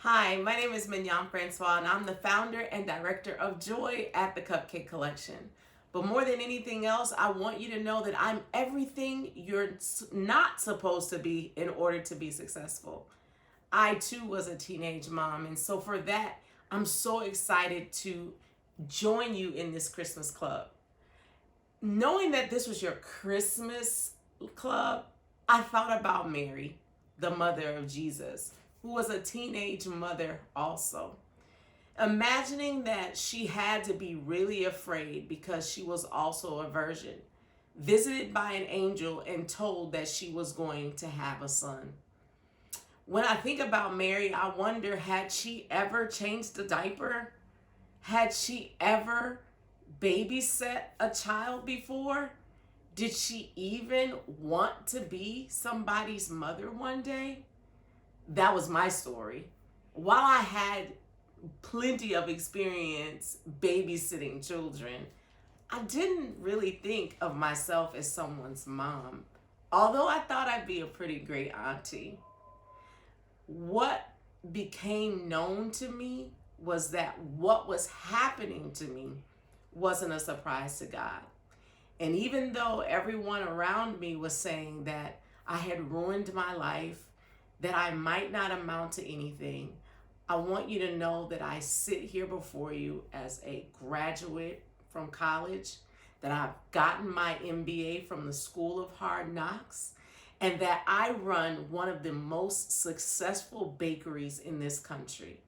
Hi, my name is Mignon Francois, and I'm the founder and director of Joy at the Cupcake Collection. But more than anything else, I want you to know that I'm everything you're not supposed to be in order to be successful. I too was a teenage mom, and so for that, I'm so excited to join you in this Christmas club. Knowing that this was your Christmas club, I thought about Mary, the mother of Jesus, who was a teenage mother also. Imagining that she had to be really afraid because she was also a virgin, visited by an angel and told that she was going to have a son. When I think about Mary, I wonder, had she ever changed a diaper? Had she ever babysat a child before? Did she even want to be somebody's mother one day? That was my story. While I had plenty of experience babysitting children, I didn't really think of myself as someone's mom, although I thought I'd be a pretty great auntie. What became known to me was that what was happening to me wasn't a surprise to God. And even though everyone around me was saying that I had ruined my life, that I might not amount to anything, I want you to know that I sit here before you as a graduate from college, that I've gotten my MBA from the School of Hard Knocks, and that I run one of the most successful bakeries in this country,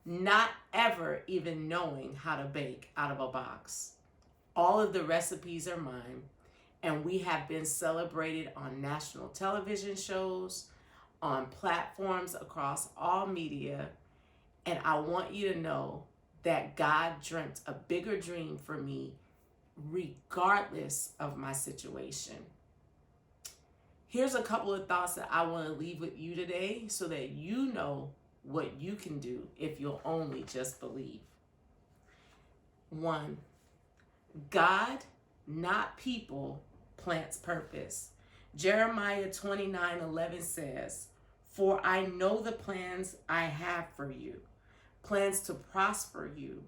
not ever even knowing how to bake out of a box. All of the recipes are mine, and we have been celebrated on national television shows, on platforms across all media, and I want you to know that God dreamt a bigger dream for me regardless of my situation. Here's a couple of thoughts that I want to leave with you today so that you know what you can do if you'll only just believe. 1. God, not people, plants purpose. Jeremiah 29:11 says, "For I know the plans I have for you, plans to prosper you,"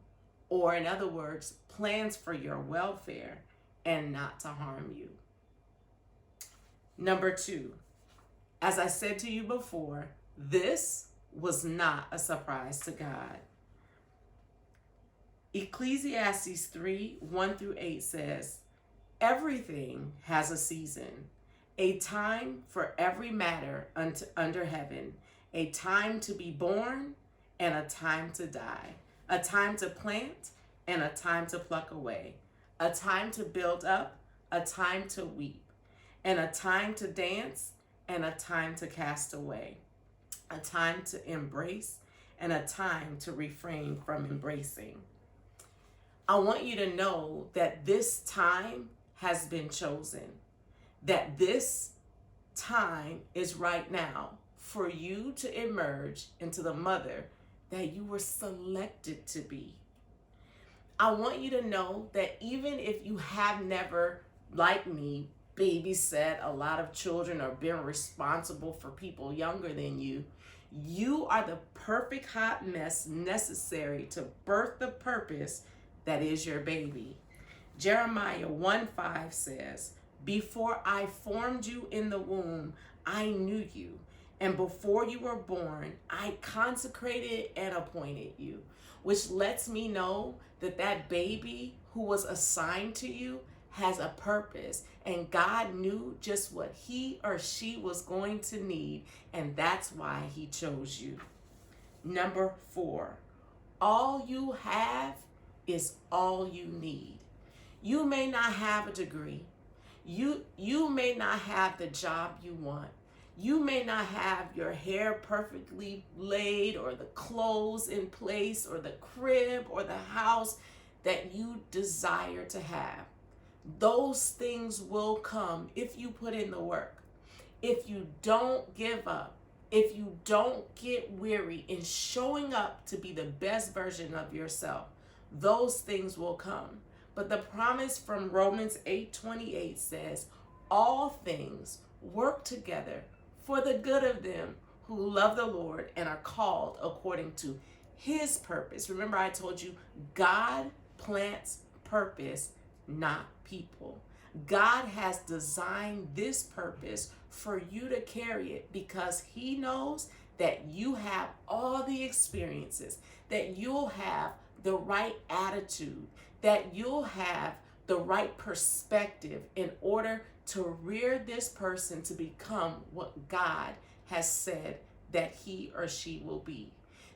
or in other words, plans for your welfare and not to harm you. Number 2, as I said to you before, this was not a surprise to God. Ecclesiastes 3:1-8 says, "Everything has a season, a time for every matter under heaven, a time to be born and a time to die, a time to plant and a time to pluck away, a time to build up, a time to weep, and a time to dance and a time to cast away, a time to embrace and a time to refrain from embracing." I want you to know that this time has been chosen, that this time is right now for you to emerge into the mother that you were selected to be. I want you to know that even if you have never, like me, babysat a lot of children or been responsible for people younger than you, you are the perfect hot mess necessary to birth the purpose that is your baby. Jeremiah 1:5 says, "Before I formed you in the womb, I knew you. And before you were born, I consecrated and appointed you," which lets me know that that baby who was assigned to you has a purpose, and God knew just what he or she was going to need, and that's why he chose you. Number 4, all you have is all you need. You may not have a degree. You may not have the job you want. You may not have your hair perfectly laid or the clothes in place or the crib or the house that you desire to have. Those things will come if you put in the work. If you don't give up, if you don't get weary in showing up to be the best version of yourself, those things will come. But the promise from Romans 8:28 says, "All things work together for the good of them who love the Lord and are called according to his purpose. Remember, I told you God plants purpose, not people. God has designed this purpose for you to carry it because he knows that you have all the experiences, that you'll have the right attitude, that you'll have the right perspective in order to rear this person to become what God has said that he or she will be.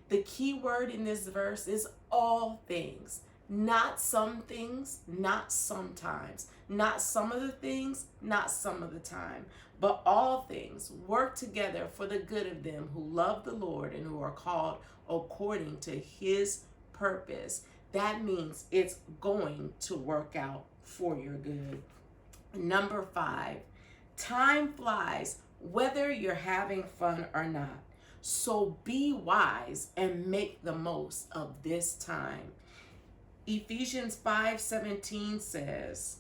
The key word in this verse is all things, not some things, not sometimes, not some of the things, not some of the time, but all things work together for the good of them who love the Lord and who are called according to his purpose. That means it's going to work out for your good. Number 5, time flies whether you're having fun or not. So be wise and make the most of this time. Ephesians 5:17 says,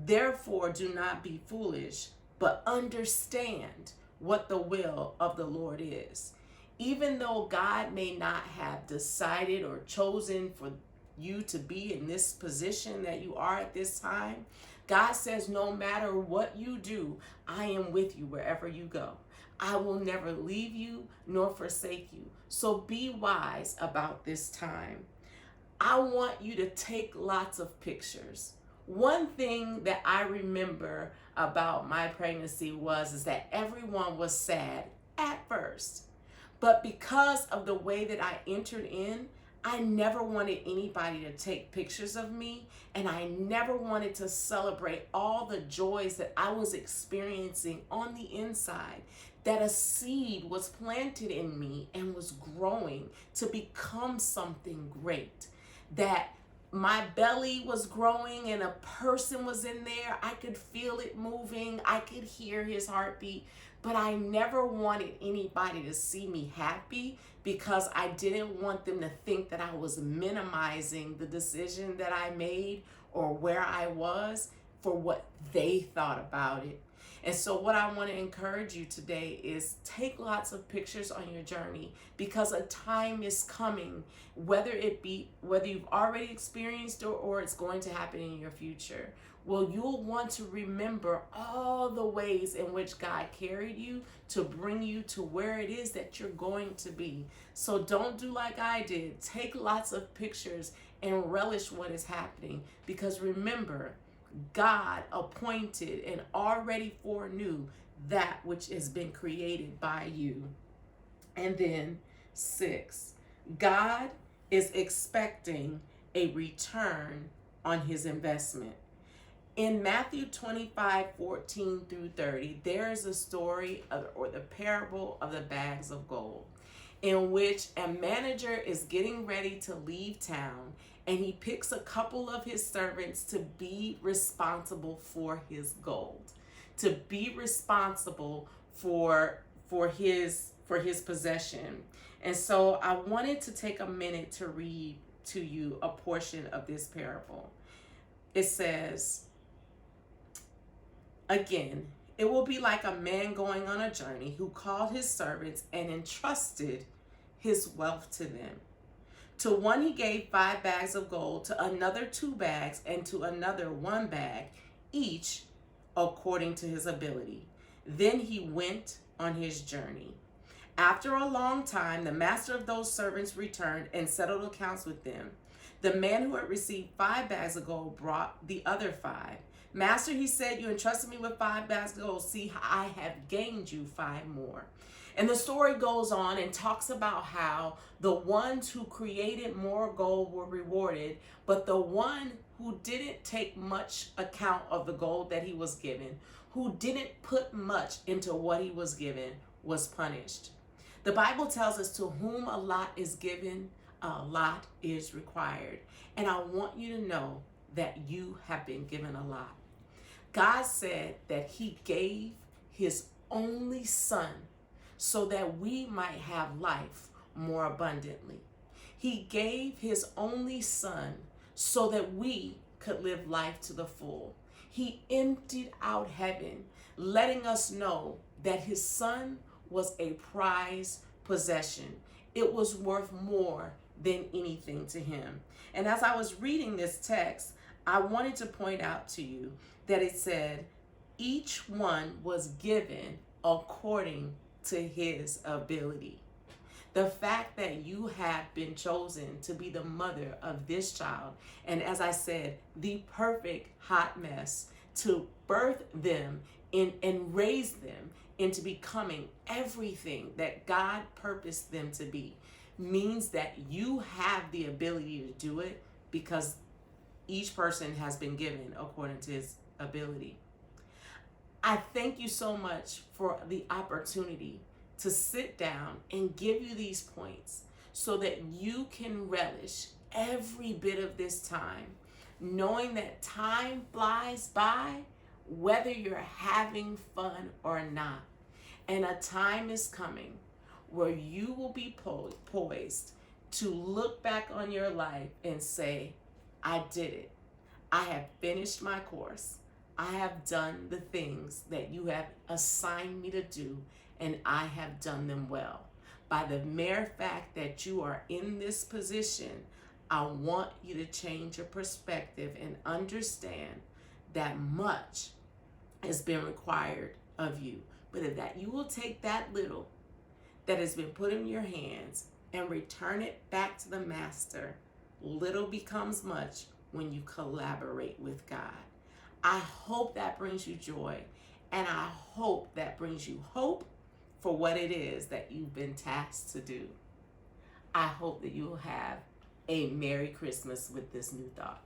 therefore do not be foolish, but understand what the will of the Lord is. Even though God may not have decided or chosen for you to be in this position that you are at this time, God says, no matter what you do, I am with you wherever you go. I will never leave you nor forsake you. So be wise about this time. I want you to take lots of pictures. One thing that I remember about my pregnancy is that everyone was sad at first. But because of the way that I entered in, I never wanted anybody to take pictures of me, and I never wanted to celebrate all the joys that I was experiencing on the inside, that a seed was planted in me and was growing to become something great, that my belly was growing and a person was in there. I could feel it moving. I could hear his heartbeat, but I never wanted anybody to see me happy because I didn't want them to think that I was minimizing the decision that I made or where I was for what they thought about it. And so what I want to encourage you today is take lots of pictures on your journey, because a time is coming, whether you've already experienced or it's going to happen in your future. Well, you'll want to remember all the ways in which God carried you to bring you to where it is that you're going to be. So don't do like I did. Take lots of pictures and relish what is happening, because remember, God appointed and already foreknew that which has been created by you. And then 6, God is expecting a return on his investment. In Matthew 25:14 through 30, there is a story or the parable of the bags of gold, in which a manager is getting ready to leave town, and he picks a couple of his servants to be responsible for his gold, to be responsible for his possession. And so I wanted to take a minute to read to you a portion of this parable. It says, again, it will be like a man going on a journey who called his servants and entrusted his wealth to them. To one he gave 5 bags of gold, to another 2 bags, and to another 1 bag, each according to his ability. Then he went on his journey. After a long time, the master of those servants returned and settled accounts with them. The man who had received 5 bags of gold brought the other 5. Master, he said, you entrusted me with 5 bags of gold. See, I have gained you 5 more. And the story goes on and talks about how the ones who created more gold were rewarded, but the one who didn't take much account of the gold that he was given, who didn't put much into what he was given, was punished. The Bible tells us, to whom a lot is given, a lot is required. And I want you to know that you have been given a lot. God said that he gave his only son so that we might have life more abundantly. He gave his only son so that we could live life to the full. He emptied out heaven, letting us know that his son was a prized possession. It was worth more than anything to him. And as I was reading this text, I wanted to point out to you that it said, each one was given according to his ability. The fact that you have been chosen to be the mother of this child, and as I said, the perfect hot mess, to birth them and raise them into becoming everything that God purposed them to be, means that you have the ability to do it because each person has been given according to his ability. I thank you so much for the opportunity to sit down and give you these points so that you can relish every bit of this time, knowing that time flies by whether you're having fun or not. And a time is coming where you will be poised to look back on your life and say, I did it. I have finished my course. I have done the things that you have assigned me to do, and I have done them well. By the mere fact that you are in this position, I want you to change your perspective and understand that much has been required of you, but that you will take that little that has been put in your hands and return it back to the master. Little becomes much when you collaborate with God. I hope that brings you joy, and I hope that brings you hope for what it is that you've been tasked to do. I hope that you will have a Merry Christmas with this new thought.